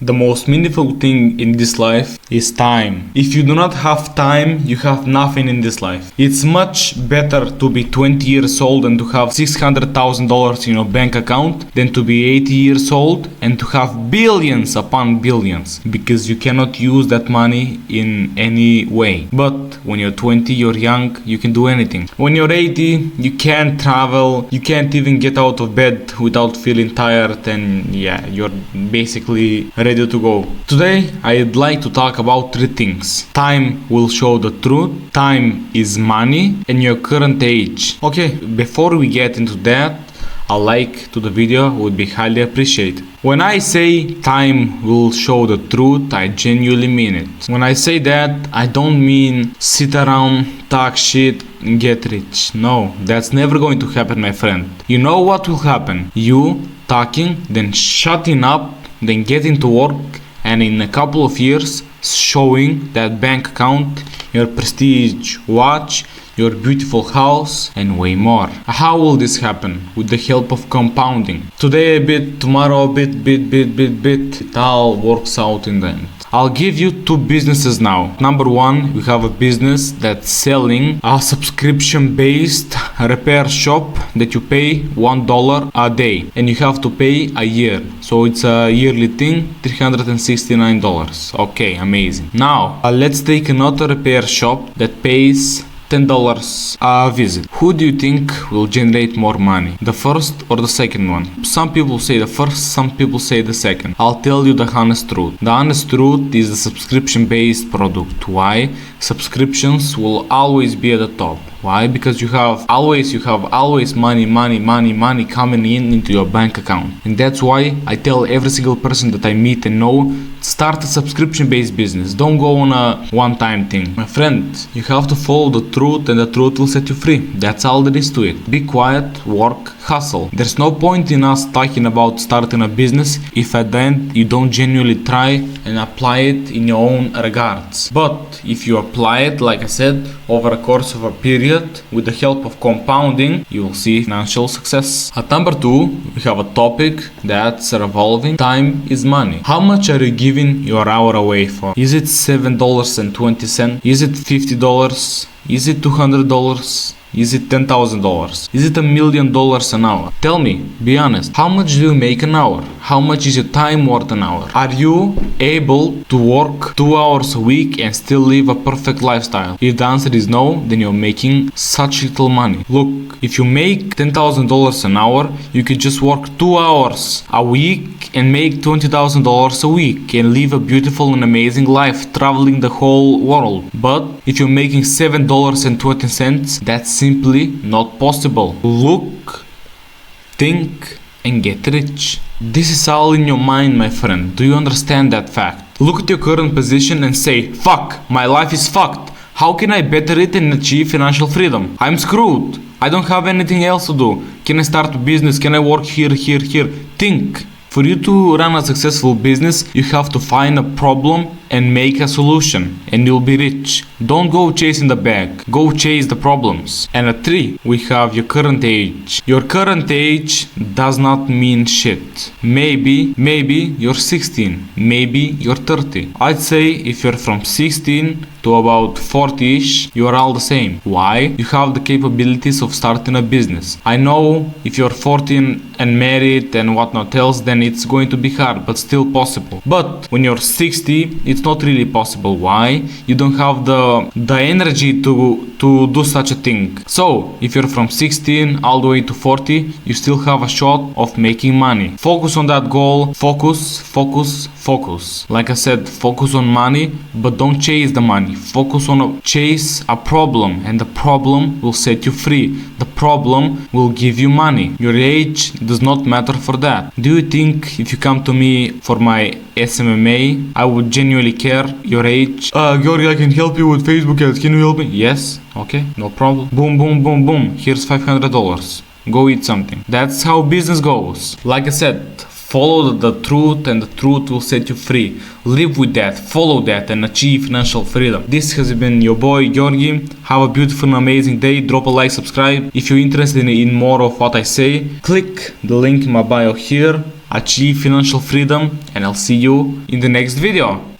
The most meaningful thing in this life is time. If you do not have time, you have nothing in this life. It's much better to be 20 years old and to have $600,000 in your bank account than to be 80 years old and to have billions upon billions, because you cannot use that money in any way. But when you're 20, you're young, you can do anything. When you're 80, you can't travel, you can't even get out of bed without feeling tired, and yeah, you're basically ready to go. Today I'd like to talk about three things. Time will show the truth, time is money, and your current age. Okay, before we get into that, a like to the video would be highly appreciated. When I say time will show the truth, I genuinely mean it. When I say that, I don't mean sit around, talk shit, and get rich. No, that's never going to happen, my friend. You know what will happen? You talking, then shutting up, then getting to work, and in a couple of years showing that bank account, your prestige watch, your beautiful house, and way more. How will this happen? With the help of compounding. Today a bit, tomorrow a bit. It all works out in the end. I'll give you two businesses now. Number one, we have a business that's selling a subscription-based repair shop that you pay $1 a day, and you have to pay a year. So it's a yearly thing, $369. Okay, amazing. Now, let's take another repair shop that pays $10 a visit. Who do you think will generate more money? The first or the second one? Some people say the first, some people say the second. I'll tell you the honest truth. The honest truth is the subscription-based product. Why? Subscriptions will always be at the top. Why? Because you have always money coming in into your bank account. And that's why I tell every single person that I meet and know, start a subscription-based business. Don't go on a one-time thing. My friend, you have to follow the truth, and the truth will set you free. That's all there is to it. Be quiet, work, hustle. There's no point in us talking about starting a business if at the end you don't genuinely try and apply it in your own regards. But if you apply it, like I said, over a course of a period, with the help of compounding, you will see financial success. At number two, we have a topic that's revolving. Time is money. How much are you giving your hour away for? Is it $7.20? Is it $50? Is it $200? Is it $10,000? Is it $1 million an hour? Tell me, be honest. How much do you make an hour? How much is your time worth an hour? Are you able to work 2 hours a week and still live a perfect lifestyle? If the answer is no, then you're making such little money. Look, if you make $10,000 an hour, you could just work 2 hours a week and make $20,000 a week and live a beautiful and amazing life, traveling the whole world. But if you're making $7.20, that's simply not possible. Look, think, and get rich. This is all in your mind, my friend. Do you understand that fact? Look at your current position and say, fuck, my life is fucked. How can I better it and achieve financial freedom? I'm screwed. I don't have anything else to do. Can I start a business? Can I work here? Think. For you to run a successful business, you have to find a problem and make a solution, and you'll be rich. Don't go chasing the bag, go chase the problems. And at 3, we have your current age. Your current age does not mean shit. Maybe you're 16, maybe you're 30. I'd say if you're from 16 to about 40ish, you're all the same. Why? You have the capabilities of starting a business. I know if you're 14 and married and whatnot else, then it's going to be hard, but still possible. But when you're 60, it's not really possible. Why? You don't have the energy to do such a thing. So if you're from 16 all the way to 40, you still have a shot of making money. Focus on that goal. Focus. Like I said, focus on money, but don't chase the money. Chase a problem, and the problem will set you free. The problem will give you money. Your age does not matter for that. Do you think if you come to me for my SMMA, I would genuinely care your age? Georgi, I can help you with Facebook ads. Can you help me? Yes. Okay, no problem. Boom. Here's $500. Go eat something. That's how business goes. Like I said, follow the truth, and the truth will set you free. Live with that, follow that, and achieve financial freedom. This has been your boy Georgi. Have a beautiful and amazing day. Drop a like, subscribe. If you're interested in more of what I say, click the link in my bio here. achieve financial freedom, and I'll see you in the next video.